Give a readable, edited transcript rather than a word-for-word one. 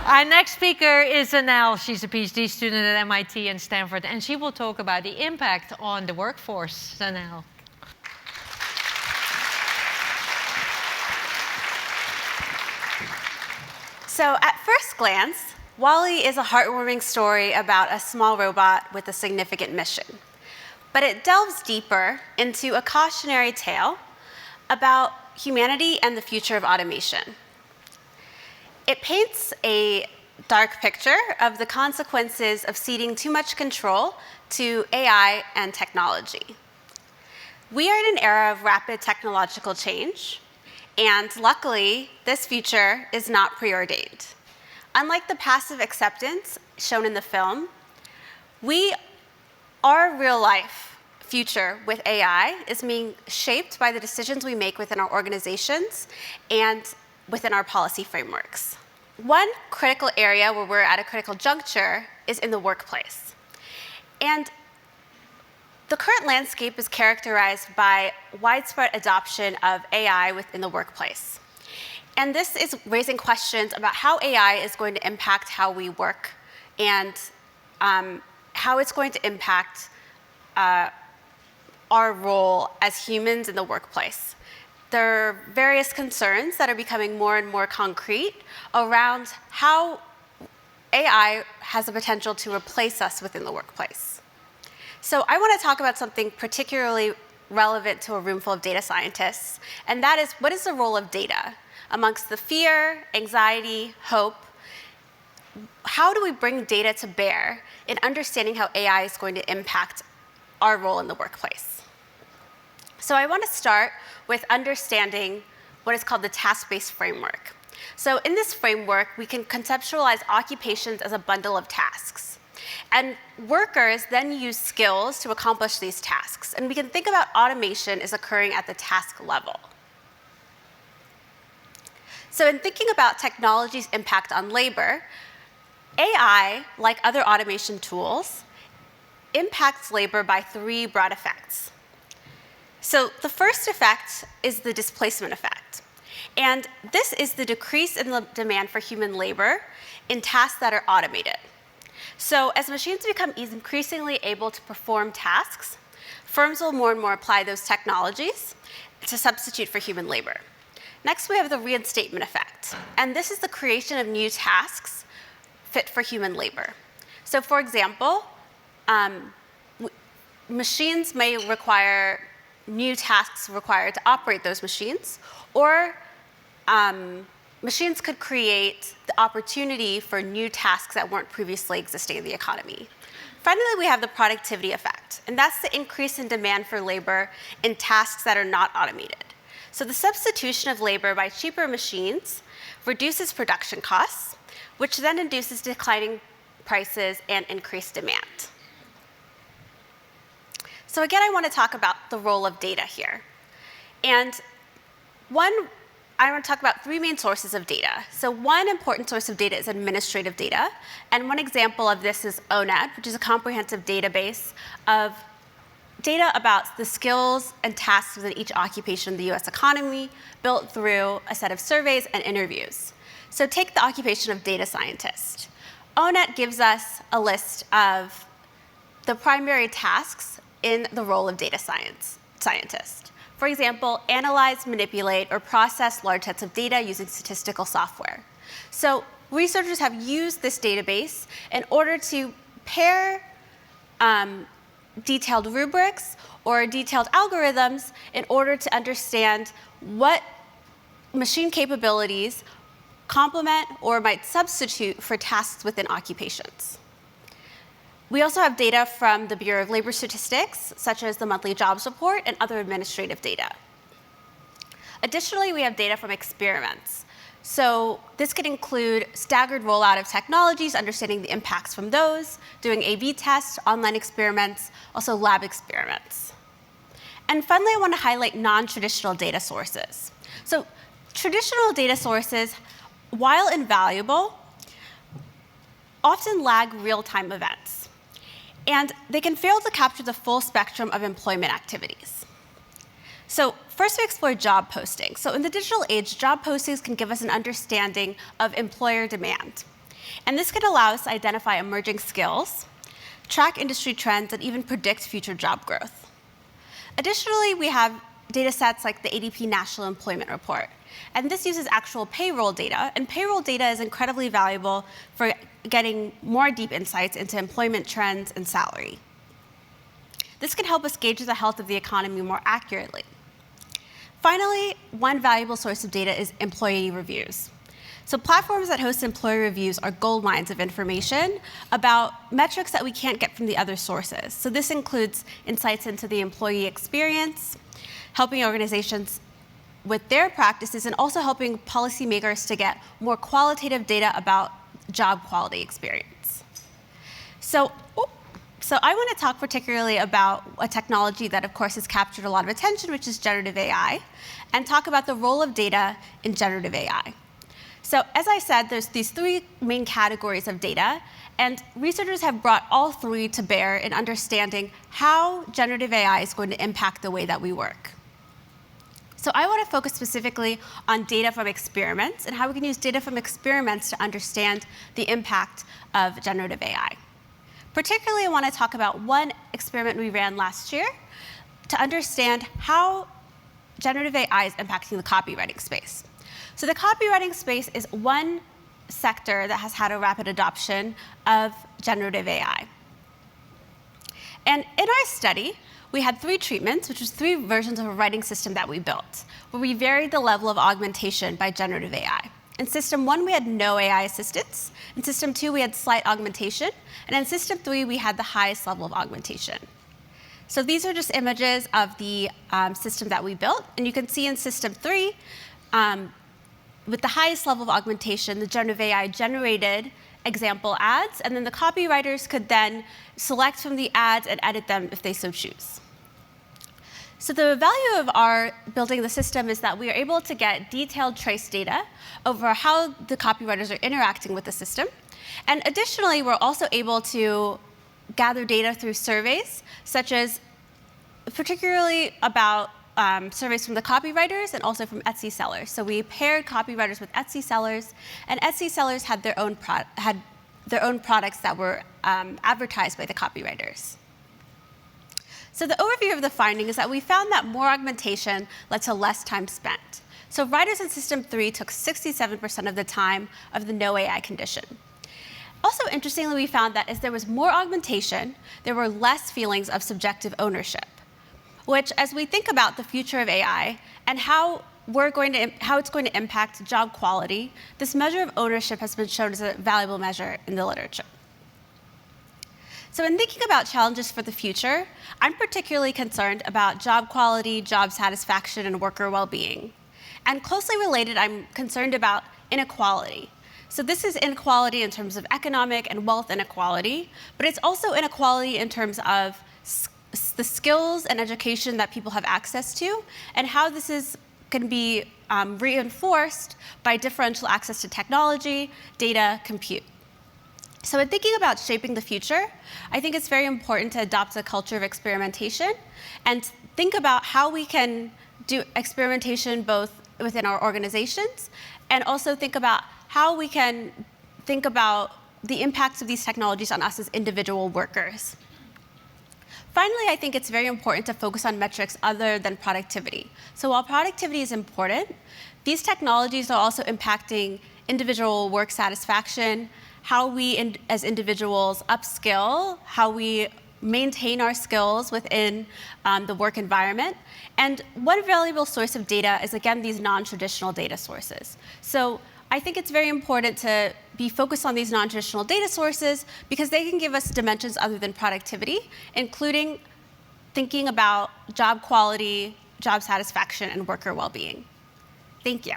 Our next speaker is Zanele. She's a PhD student at MIT and Stanford, and she will talk about the impact on the workforce. Zanele. So at first glance, WALL-E is a heartwarming story about a small robot with a significant mission. But it delves deeper into a cautionary tale about humanity and the future of automation. It paints a dark picture of the consequences of ceding too much control to AI and technology. We are in an era of rapid technological change, and luckily, this future is not preordained. Unlike the passive acceptance shown in the film, our real-life future with AI is being shaped by the decisions we make within our organizations and within our policy frameworks. One critical area where we're at a critical juncture is in the workplace. And the current landscape is characterized by widespread adoption of AI within the workplace. And this is raising questions about how AI is going to impact how we work and how it's going to impact our role as humans in the workplace. There are various concerns that are becoming more and more concrete around how AI has the potential to replace us within the workplace. So I want to talk about something particularly relevant to a room full of data scientists, and that is, what is the role of data amongst the fear, anxiety, hope? How do we bring data to bear in understanding how AI is going to impact our role in the workplace? So I want to start with understanding what is called the task-based framework. So in this framework, we can conceptualize occupations as a bundle of tasks. And workers then use skills to accomplish these tasks. And we can think about automation as occurring at the task level. So in thinking about technology's impact on labor, AI, like other automation tools, impacts labor by three broad effects. So the first effect is the displacement effect. And this is the decrease in the demand for human labor in tasks that are automated. So as machines become increasingly able to perform tasks, firms will more and more apply those technologies to substitute for human labor. Next, we have the reinstatement effect. And this is the creation of new tasks fit for human labor. So for example, machines may require new tasks required to operate those machines, or machines could create the opportunity for new tasks that weren't previously existing in the economy. Finally, we have the productivity effect, and that's the increase in demand for labor in tasks that are not automated. So the substitution of labor by cheaper machines reduces production costs, which then induces declining prices and increased demand. So again, I want to talk about the role of data here. And I want to talk about three main sources of data. So one important source of data is administrative data. And one example of this is ONET, which is a comprehensive database of data about the skills and tasks within each occupation in the US economy, built through a set of surveys and interviews. So take the occupation of data scientist. ONET gives us a list of the primary tasks in the role of data scientist. For example, analyze, manipulate, or process large sets of data using statistical software. So researchers have used this database in order to pair detailed rubrics or detailed algorithms in order to understand what machine capabilities complement or might substitute for tasks within occupations. We also have data from the Bureau of Labor Statistics, such as the monthly jobs report and other administrative data. Additionally, we have data from experiments. So this could include staggered rollout of technologies, understanding the impacts from those, doing A/B tests, online experiments, also lab experiments. And finally, I want to highlight non-traditional data sources. So traditional data sources, while invaluable, often lag real-time events. And they can fail to capture the full spectrum of employment activities. So first, we explore job postings. So in the digital age, job postings can give us an understanding of employer demand. And this can allow us to identify emerging skills, track industry trends, and even predict future job growth. Additionally, we have data sets like the ADP National Employment Report. And this uses actual payroll data, and payroll data is incredibly valuable for getting more deep insights into employment trends and salary. This can help us gauge the health of the economy more accurately. Finally, one valuable source of data is employee reviews. So platforms that host employee reviews are gold mines of information about metrics that we can't get from the other sources. So this includes insights into the employee experience, helping organizations with their practices, and also helping policymakers to get more qualitative data about job quality experience. So I want to talk particularly about a technology that, of course, has captured a lot of attention, which is generative AI, and talk about the role of data in generative AI. So as I said, there's these three main categories of data, and researchers have brought all three to bear in understanding how generative AI is going to impact the way that we work. So I want to focus specifically on data from experiments and how we can use data from experiments to understand the impact of generative AI. Particularly, I want to talk about one experiment we ran last year to understand how generative AI is impacting the copywriting space. So the copywriting space is one sector that has had a rapid adoption of generative AI. And in our study, we had 3 treatments, which was 3 versions of a writing system that we built, where we varied the level of augmentation by generative AI. In system 1, we had no AI assistance. In system 2, we had slight augmentation. And in system 3, we had the highest level of augmentation. So these are just images of the system that we built. And you can see in system 3, with the highest level of augmentation, the generative AI generated example ads, and then the copywriters could then select from the ads and edit them if they so choose. So the value of our building the system is that we are able to get detailed trace data over how the copywriters are interacting with the system. And additionally, we're also able to gather data through surveys, such as particularly about surveys from the copywriters and also from Etsy sellers. So we paired copywriters with Etsy sellers, and Etsy sellers had their own products that were advertised by the copywriters. So the overview of the finding is that we found that more augmentation led to less time spent. So writers in system 3 took 67% of the time of the no AI condition. Also, interestingly, we found that as there was more augmentation, there were less feelings of subjective ownership, which, as we think about the future of AI and how it's going to impact job quality, this measure of ownership has been shown as a valuable measure in the literature. So in thinking about challenges for the future, I'm particularly concerned about job quality, job satisfaction, and worker well-being. And closely related, I'm concerned about inequality. So this is inequality in terms of economic and wealth inequality, but it's also inequality in terms of the skills and education that people have access to, and how this can be reinforced by differential access to technology, data, compute. So in thinking about shaping the future, I think it's very important to adopt a culture of experimentation and think about how we can do experimentation both within our organizations and also think about how we can think about the impacts of these technologies on us as individual workers. Finally, I think it's very important to focus on metrics other than productivity. So while productivity is important, these technologies are also impacting individual work satisfaction, how we as individuals upskill, how we maintain our skills within the work environment. And one valuable source of data is, again, these non-traditional data sources. So I think it's very important to be focused on these non-traditional data sources because they can give us dimensions other than productivity, including thinking about job quality, job satisfaction, and worker well-being. Thank you.